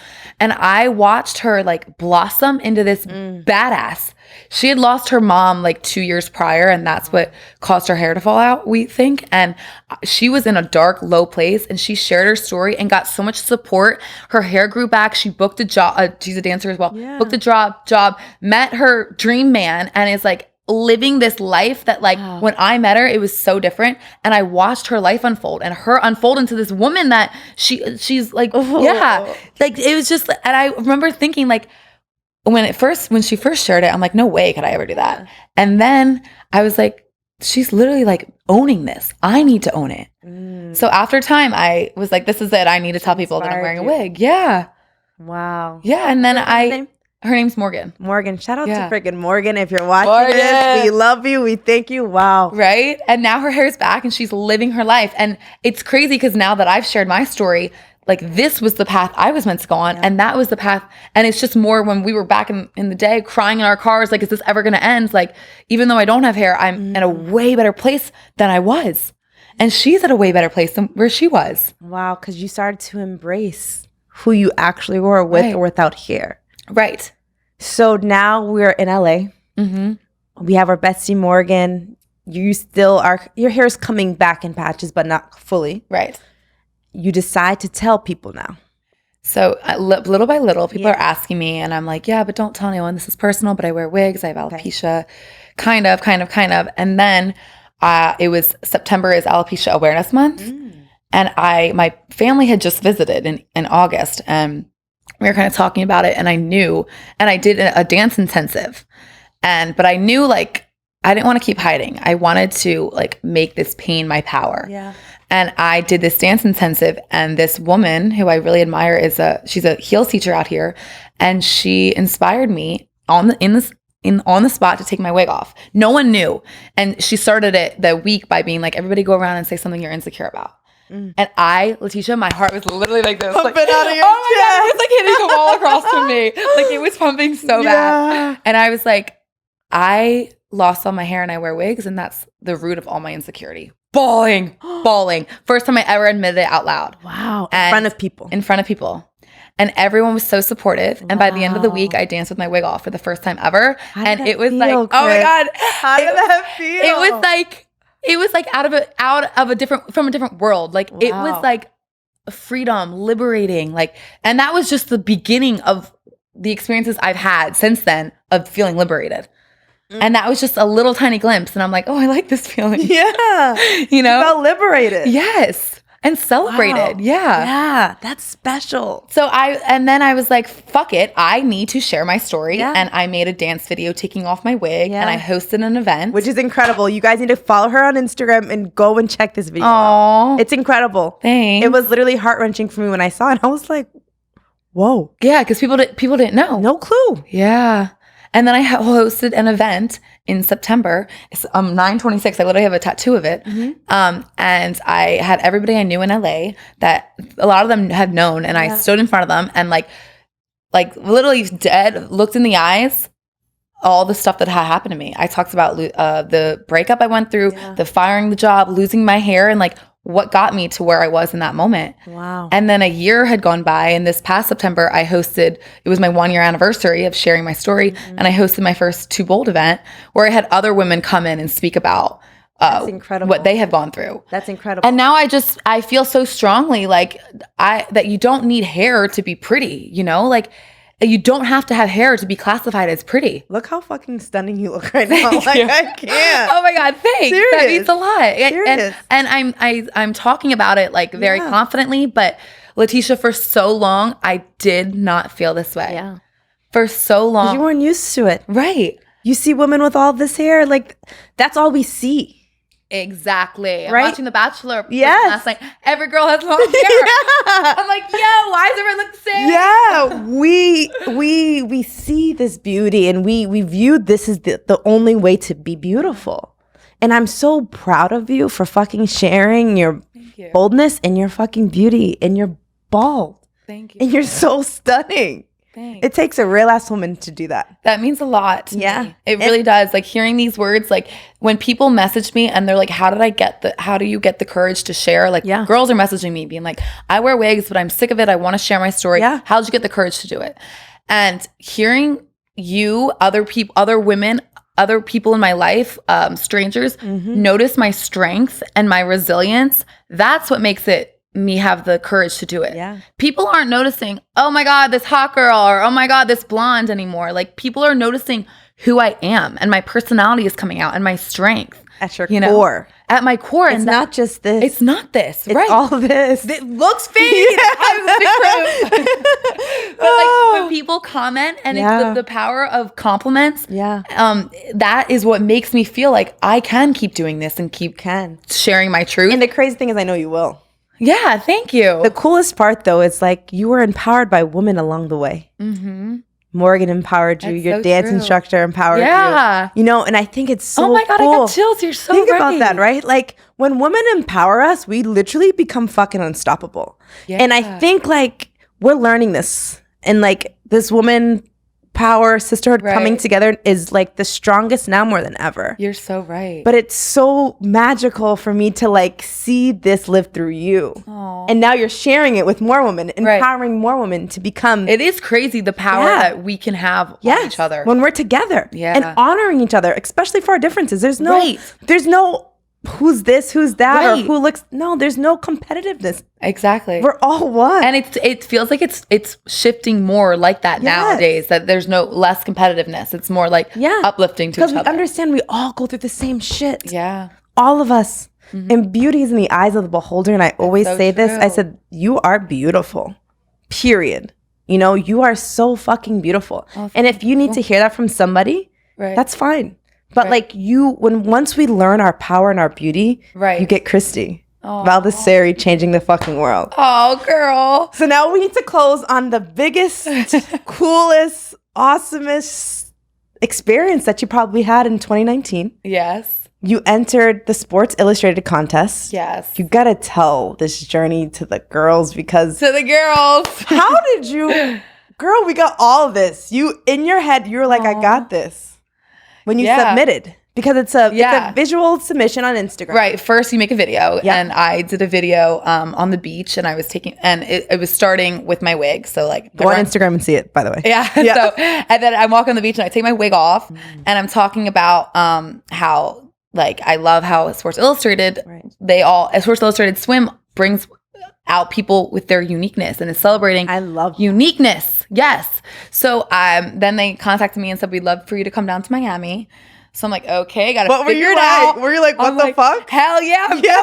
And I watched her like blossom into this badass. She had lost her mom like 2 years prior, and that's what caused her hair to fall out, we think. And she was in a dark, low place, and she shared her story and got so much support. Her hair grew back. She booked a job. She's a dancer as well. Yeah. Booked a job, met her dream man, and is like living this life that like when I met her, it was so different. And I watched her life unfold and her unfold into this woman that she's like, like it was just, and I remember thinking like, when she first shared it, I'm like, no way could I ever do that. And then I was like, she's literally like owning this. I need to own it. So after time, I was like, this is it. I need to tell people that I'm wearing a wig. Yeah. Wow. Yeah. And then her name's Morgan. Morgan. Shout out to freaking Morgan if you're watching this. We love you. We thank you. Wow. Right? And now her hair's back and she's living her life. And it's crazy because now that I've shared my story, like this was the path I was meant to go on. And that was the path. And it's just more when we were back in the day crying in our cars, like, is this ever going to end? Like, even though I don't have hair, I'm in a way better place than I was. And she's at a way better place than where she was. Wow. Because you started to embrace who you actually were with or without hair. Right. So now we're in LA. We have our bestie Morgan. You still are, your hair is coming back in patches, but not fully. Right. You decide to tell people now. So little by little, people are asking me, and I'm like, yeah, but don't tell anyone. This is personal, but I wear wigs. I have alopecia, kind of. And then it was September is Alopecia Awareness Month. And my family had just visited in August, and we were kind of talking about it, and I knew, and I did a dance intensive. But I knew like, I didn't want to keep hiding. I wanted to like make this pain my power. Yeah. And I did this dance intensive, and this woman who I really admire she's a heels teacher out here, and she inspired me on the spot to take my wig off. No one knew, and she started it the week by being like, everybody go around and say something you're insecure about. And Letitia, my heart was literally like this, like, out of your God, it was like hitting a wall across from me, like it was pumping so bad, and I was like, I lost all my hair and I wear wigs, and that's the root of all my insecurity. Bawling. First time I ever admitted it out loud. Wow. In front of people. And everyone was so supportive. And by the end of the week, I danced with my wig off for the first time ever. And it was like, oh my God. How did that feel? It was like from a different world. Like it was like freedom, liberating. Like, and that was just the beginning of the experiences I've had since then of feeling liberated. And that was just a little tiny glimpse. And I'm like, oh, I like this feeling. Yeah. You felt liberated. Yes. And celebrated. Wow. Yeah. Yeah. That's special. And then I was like, fuck it. I need to share my story. Yeah. And I made a dance video taking off my wig. Yeah. And I hosted an event. Which is incredible. You guys need to follow her on Instagram and go and check this video out. It's incredible. Thanks. It was literally heart-wrenching for me when I saw it. I was like, whoa. Yeah. Because people didn't know. No clue. Yeah. And then I hosted an event in September. It's 9/26. I literally have a tattoo of it. And I had everybody I knew in LA that a lot of them had known. And I stood in front of them and like literally dead, looked in the eyes, all the stuff that had happened to me. I talked about the breakup I went through, the firing the job, losing my hair, and like what got me to where I was in that moment. Wow. And then a year had gone by, and this past September it was my 1-year anniversary of sharing my story, and I hosted my first Too Bold event where I had other women come in and speak about what they have gone through. That's incredible. And now I feel so strongly like that you don't need hair to be pretty, like you don't have to have hair to be classified as pretty. Look how fucking stunning you look right now. I can't. Oh my God, thanks. Serious. That means a lot. Serious. And I'm talking about it like very confidently, but Letitia, for so long, I did not feel this way. Yeah. For so long. You weren't used to it. Right. You see women with all this hair, like that's all we see. Exactly. Right? I'm watching The Bachelor last night. Every girl has long hair. I'm like, yo, why does everyone look the same? Yeah, we see this beauty, and we view this as the only way to be beautiful. And I'm so proud of you for fucking sharing your boldness and your fucking beauty, and you're bald. Thank you. And you're so stunning. Thanks. It takes a real ass woman to do that. That means a lot to me. It really does. Like hearing these words, like when people message me and they're like, how do you get the courage to share? Like girls are messaging me being like, I wear wigs, but I'm sick of it. I want to share my story. Yeah. How did you get the courage to do it? And hearing you, other people, other women, other people in my life, strangers, notice my strength and my resilience. That's what makes me have the courage to do it. Yeah. People aren't noticing, oh my God, this hot girl, or oh my God, this blonde anymore. Like people are noticing who I am and my personality is coming out and my strength. At your core. At my core. It's not just this. It's not this. It's all this. It looks fake. But like when people comment and it's the power of compliments. Yeah. That is what makes me feel like I can keep doing this and keep sharing my truth. And the crazy thing is I know you will. Yeah, thank you. The coolest part, though, is like you were empowered by women along the way. Mm-hmm. Morgan empowered you. Your dance instructor empowered you. You know, and I think it's so cool. Oh my God, I got chills. You're so right. Think about that, right? Like when women empower us, we literally become fucking unstoppable. Yeah. And I think like we're learning this. And like this woman power, sisterhood coming together is like the strongest now more than ever. You're so right. But it's so magical for me to like see this live through you. Aww. And now you're sharing it with more women, empowering more women to become. It is crazy the power that we can have on each other. When we're together and honoring each other, especially for our differences. There's no who's this, who's that, or who looks. No, there's no competitiveness. Exactly. We're all one. And it feels like it's shifting more like that nowadays, that there's no less competitiveness. It's more like uplifting to each other. Because we understand we all go through the same shit. Yeah. All of us. Mm-hmm. And beauty is in the eyes of the beholder. And I always say this. I said, you are beautiful. Period. You know, you are so fucking beautiful. Oh, and if you need to hear that from somebody, that's fine. But like once we learn our power and our beauty, you get Christie Valdiserri changing the fucking world. Oh, girl. So now we need to close on the biggest, coolest, awesomest experience that you probably had in 2019. Yes. You entered the Sports Illustrated contest. Yes. You gotta tell this journey to the girls because... To the girls. How did you... Girl, we got all of this. In your head, you were like, I got this. When you submitted, because it's a visual submission on Instagram. Right. First, you make a video, and I did a video on the beach, and I was taking, and it was starting with my wig. So like, go on Instagram and see it, by the way. Yeah. So, and then I'm walking on the beach, and I take my wig off, and I'm talking about how like I love how Sports Illustrated, Sports Illustrated Swim brings out people with their uniqueness and is celebrating uniqueness. Yes. So then they contacted me and said, we'd love for you to come down to Miami. So I'm like, okay, gotta figure it out. Were you like, what the fuck? Hell yeah, I'm going.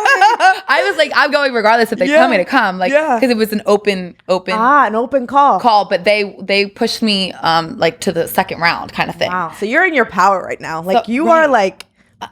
I was like, I'm going regardless if they tell me to come. Like, because it was an open an open call. But they pushed me like to the second round kind of thing. Wow. So you're in your power right now. Like so, you are like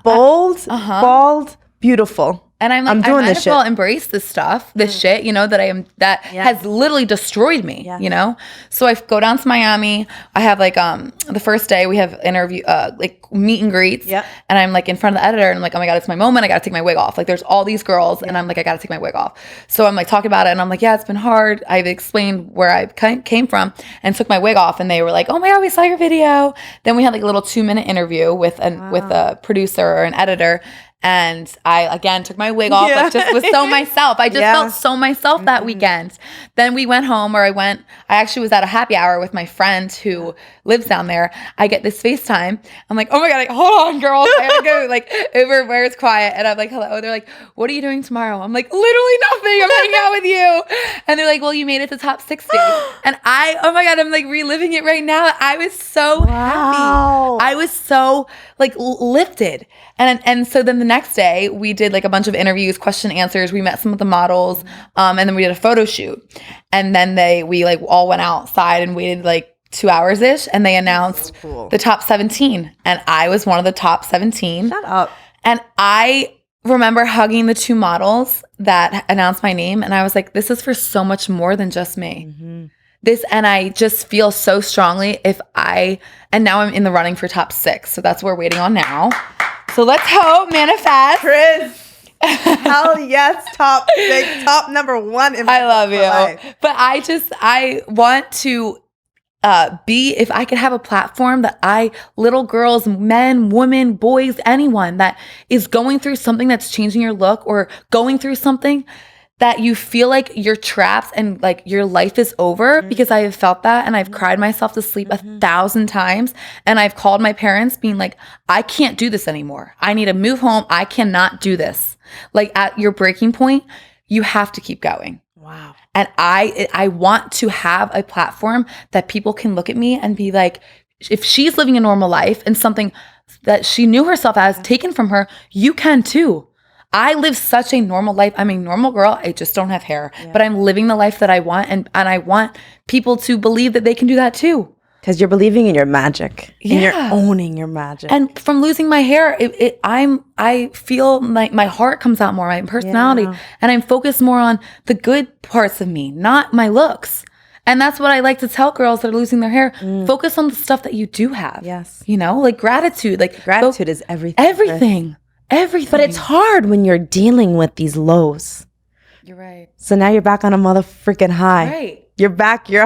bold, bald, beautiful. And I'm like, I might as well embrace this stuff, this shit, you know, that has literally destroyed me, you know? So I go down to Miami. I have like, the first day we have interview, like meet and greets. And I'm like in front of the editor and I'm like, oh my God, it's my moment. I got to take my wig off. Like there's all these girls and I'm like, I got to take my wig off. So I'm like talking about it and I'm like, yeah, it's been hard. I've explained where I came from and took my wig off and they were like, oh my God, we saw your video. Then we had like a little 2-minute interview with a producer or an editor. And I, again, took my wig off, like just was so myself. I just felt so myself that weekend. Then we went home, I actually was at a happy hour with my friend who lives down there. I get this FaceTime. I'm like, oh my God, like, hold on, girl. I have to go like over where it's quiet. And I'm like, hello. They're like, what are you doing tomorrow? I'm like, literally nothing. I'm hanging out with you. And they're like, well, you made it to top 60. And oh my God, I'm like reliving it right now. I was so happy. I was so like lifted. And so then the next day we did like a bunch of interviews, question answers. We met some of the models, and then we did a photo shoot. And then we like all went outside and waited like 2 hours ish, and they announced the top 17, and I was one of the top 17. Shut up. And I remember hugging the 2 models that announced my name, and I was like, this is for so much more than just me. Mm-hmm. And I just feel so strongly and now I'm in the running for top 6. So that's what we're waiting on now. So let's hope, manifest. Chris, hell yes, top 6, top number 1 in my life. I love you. But I want to if I could have a platform that little girls, men, women, boys, anyone that is going through something that's changing your look or going through something that you feel like you're trapped and like your life is over, because I have felt that and I've cried myself to sleep 1,000 times, and I've called my parents being like, I can't do this anymore. I need to move home. I cannot do this. Like at your breaking point, you have to keep going. Wow. And I want to have a platform that people can look at me and be like, if she's living a normal life and something that she knew herself as taken from her, you can too. I live such a normal life. I'm a normal girl. I just don't have hair, but I'm living the life that I want. And I want people to believe that they can do that too. Because you're believing in your magic and you're owning your magic. And from losing my hair, I feel my heart comes out more, my personality, and I'm focused more on the good parts of me, not my looks. And that's what I like to tell girls that are losing their hair. Focus on the stuff that you do have. Yes. You know, like gratitude. Like gratitude is everything. Everything. Everything. But it's hard when you're dealing with these lows. You're right. So now you're back on a mother freaking high. Right. You're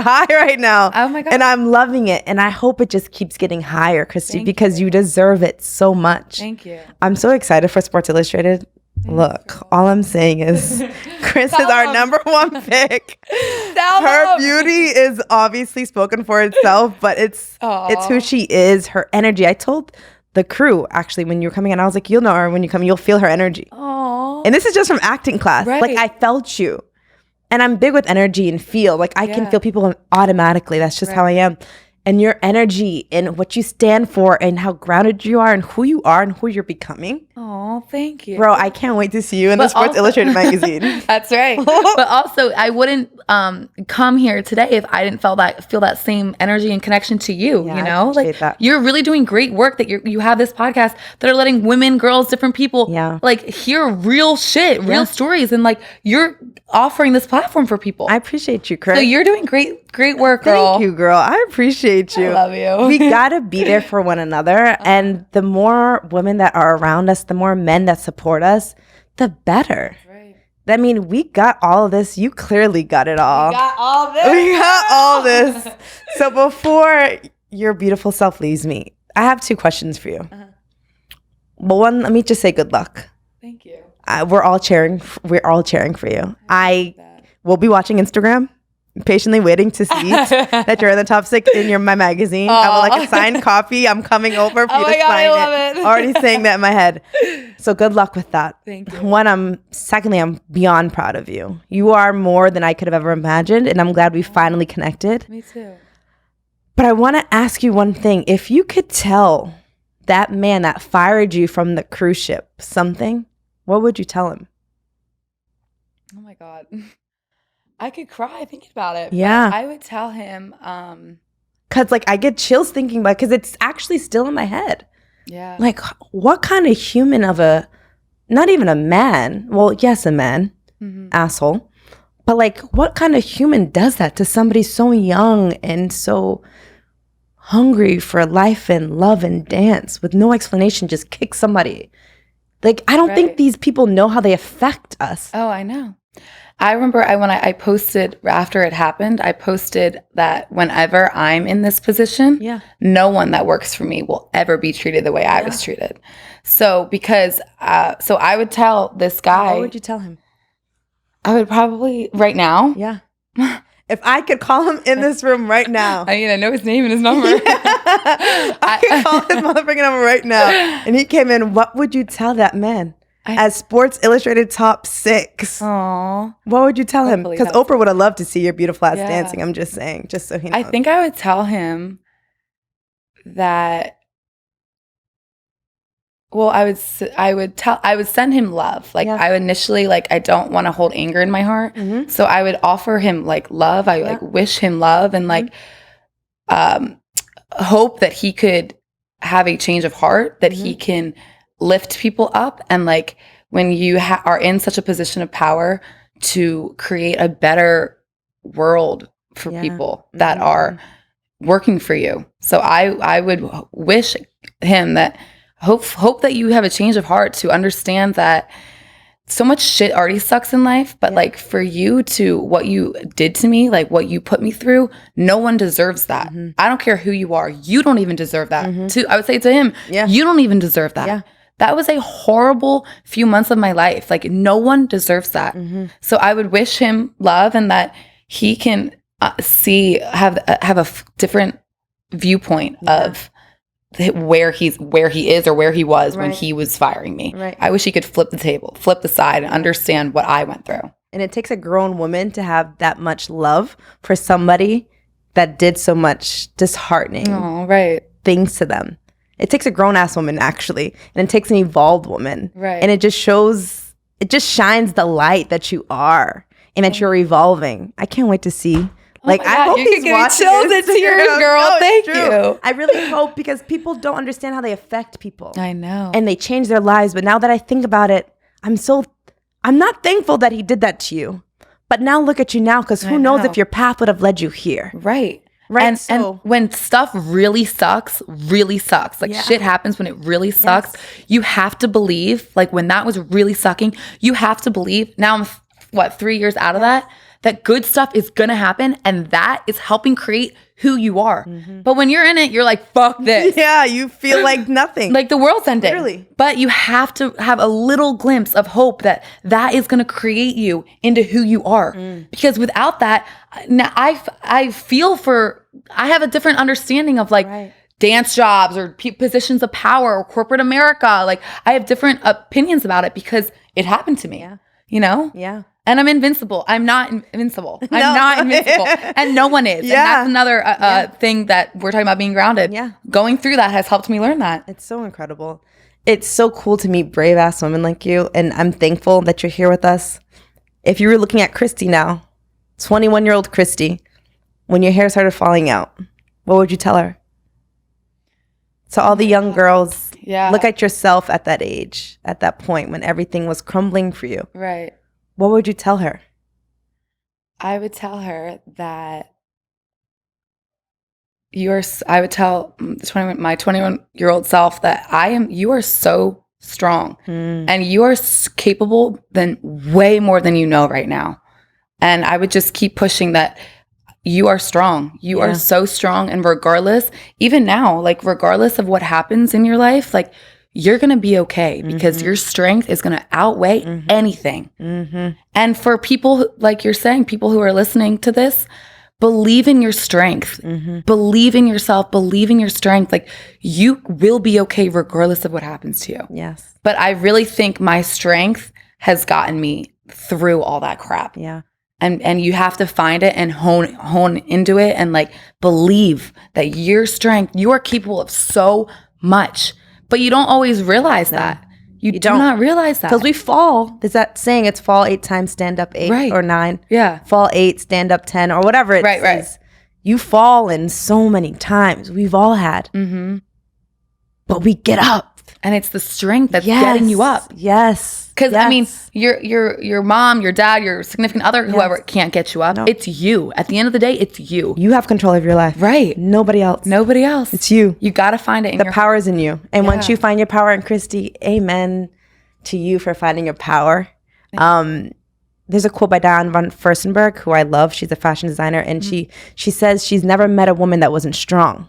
high right now. Oh my God. And I'm loving it. And I hope it just keeps getting higher, Christie, because you deserve it so much. Thank you. I'm so excited for Sports Illustrated. Look, all I'm saying is Chris is our number one pick. Her beauty is obviously spoken for itself, but it's who she is, her energy. I told the crew, actually, when you were coming in, I was like, you'll know her when you come, you'll feel her energy. Aww. And this is just from acting class. Right. Like, I felt you. And I'm big with energy and feel. Like, I can feel people automatically. That's just how I am. And your energy and what you stand for and how grounded you are and who you are and who you're becoming. Oh, thank you. Bro, I can't wait to see you in the Sports Illustrated magazine. That's right. But also, I wouldn't come here today if I didn't feel that same energy and connection to you. Yeah, you know, like that. You're really doing great work. That you have this podcast that are letting women, girls, different people, like hear real shit, real stories, and like you're offering this platform for people. I appreciate you, Chris. So you're doing great work, girl. Thank you, girl. I appreciate you. I love you. We gotta be there for one another, and the more women that are around us, the more men that support us, the better. Right. I mean, we got all of this. You clearly got it all. We got all this. We got all this. So before your beautiful self leaves me, I have 2 questions for you. But one, let me just say good luck. Thank you. We're all cheering. We're all cheering for you. I will be watching Instagram, patiently waiting to see that you're in the top 6 in my magazine. Aww. I would like a signed copy. I'm coming over for you to sign I love it. Already saying that in my head. So good luck with that. Thank you. Secondly, I'm beyond proud of you. You are more than I could have ever imagined, and I'm glad we finally connected. Me too. But I want to ask you one thing. If you could tell that man that fired you from the cruise ship something, what would you tell him? Oh my God. I could cry thinking about it. Yeah. I would tell him, Because like I get chills thinking about it because it's actually still in my head. yeah. Like what kind of human not even a man, well, yes, a man, asshole. But like what kind of human does that to somebody so young and so hungry for life and love and dance with no explanation, just kick somebody? Like, I don't think these people know how they affect us. Oh, I know. I remember when I posted after it happened, I posted that whenever I'm in this position, no one that works for me will ever be treated the way I was treated. So because, so I would tell this guy. What would you tell him? I would probably, right now. Yeah. If I could call him in this room right now. I mean, I know his name and his number. I could call his motherfucking number right now. And he came in, what would you tell that man? As Sports Illustrated top 6. Aww. What would you tell him? Hopefully Because Oprah would have loved to see your beautiful ass dancing. I'm just saying, just so he knows. I think I would tell him that. Well, I would send him love. Like I would initially, like, I don't want to hold anger in my heart. So I would offer him like love. I like wish him love and like hope that he could have a change of heart, that he can lift people up. And like when you are in such a position of power to create a better world for people that are working for you. So I would wish him that Hope that you have a change of heart to understand that so much shit already sucks in life, but like for you to what you did to me, like what you put me through, no one deserves that. I don't care who you are. You don't even deserve that. I would say to him, you don't even deserve that. Yeah. That was a horrible few months of my life. Like no one deserves that. So I would wish him love and that he can have a different viewpoint of where he is or where he was when he was firing me. I wish he could flip the table, flip the side, and understand what I went through. And it takes a grown woman to have that much love for somebody that did so much disheartening things to them. It takes a grown-ass woman, actually, and it takes an evolved woman. And it just shines the light that you are and that you're evolving. I can't wait to see. Like, I hope he's watching chills and tears, girl. Thank you. I really hope, because people don't understand how they affect people. I know. And they change their lives. But now that I think about it, I'm not thankful that he did that to you. But now look at you now, because who knows if your path would have led you here. Right. And when stuff really sucks, like shit happens when it really sucks, you have to believe, like when that was really sucking, you have to believe, now I'm 3 years out of that good stuff is gonna happen, and that is helping create who you are. But when you're in it, you're like, fuck this. Yeah, you feel like nothing. Like the world's ending. Literally. But you have to have a little glimpse of hope that is gonna create you into who you are. Because without that, now I have a different understanding of like dance jobs or positions of power or corporate America. Like I have different opinions about it because it happened to me, you know? Yeah. And I'm invincible. I'm not invincible. I'm not invincible. And no one is. Yeah. And that's another thing that we're talking about, being grounded. Yeah. Going through that has helped me learn that. It's so incredible. It's so cool to meet brave ass women like you. And I'm thankful that you're here with us. If you were looking at Christie now, 21-year-old Christie, when your hair started falling out, what would you tell her? To all the young girls, look at yourself at that age, at that point when everything was crumbling for you. Right. What would you tell her? I would tell her that I would tell my 21-year-old self that you are so strong and you are capable than way more than you know right now. And I would just keep pushing that you are strong. You are so strong. And regardless, even now, like regardless of what happens in your life, like you're going to be okay because your strength is going to outweigh anything. And for people, like you're saying, people who are listening to this, believe in your strength. Believe in yourself. Believe in your strength. Like you will be okay regardless of what happens to you. Yes. But I really think my strength has gotten me through all that crap. Yeah. And you have to find it and hone into it and like believe that your strength, you are capable of so much. But you don't always realize that. You do not realize that. Because we fall. There's that saying, it's fall 8 times, stand up 8 or 9. Yeah. Fall 8, stand up 10 or whatever it is. Right. You fall in so many times. We've all had. But we get up. And it's the strength that's getting you up. Yes. Because I mean, your mom, your dad, your significant other, whoever can't get you up. No. It's you. At the end of the day, it's you. You have control of your life. Right. Nobody else. Nobody else. It's you. You got to find it in the power is in you. And once you find your power in Christie, amen to you for finding your power. There's a quote by Diane von Furstenberg, who I love. She's a fashion designer. And she says she's never met a woman that wasn't strong.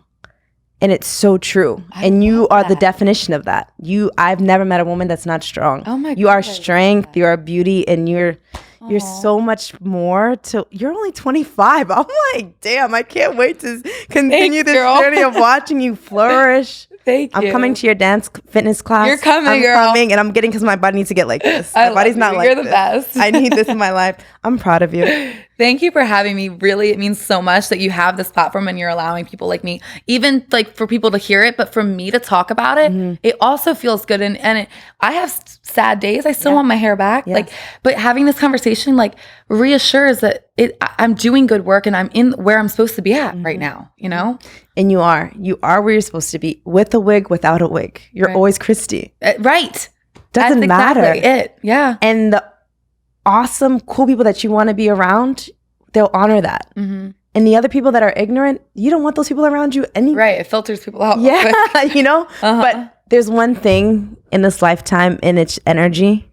And it's so true. And you are the definition of that. I've never met a woman that's not strong. Oh my God. You are strength, you are beauty, and you're so much more you're only 25. I'm like, damn, I can't wait to continue this journey of watching you flourish. Thank you. I'm coming to your dance fitness class. You're coming, girl. I'm coming, and I'm getting, because my body needs to get like this. My body's not like this. You're the best. I need this in my life. I'm proud of you. Thank you for having me. Really, it means so much that you have this platform and you're allowing people like me, even like for people to hear it, but for me to talk about it, it also feels good. And I have sad days. I still want my hair back. Yes. But having this conversation like reassures that I'm doing good work and I'm in where I'm supposed to be at right now, you know? And you are where you're supposed to be, with a wig, without a wig. You're always Christie. Right. Doesn't matter. Exactly it. Yeah. And the awesome, cool people that you want to be around, they'll honor that. And the other people that are ignorant, you don't want those people around you anyway. Right. It filters people out. Yeah. You know? But there's one thing in this lifetime, and it's energy.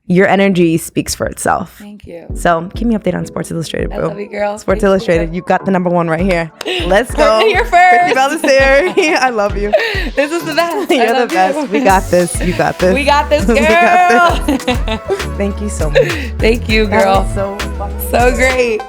your energy speaks for itself. Thank you. So keep me updated on Sports Illustrated, boo. I love you, girl. Sports Illustrated, you got the #1 right here. Let's go. You're first. Christie Valdiserri. I love you. This is the best. You're the best. We got this. You got this. We got this, girl. We got this. Thank you so much. Thank you, girl. That was so fun. So great.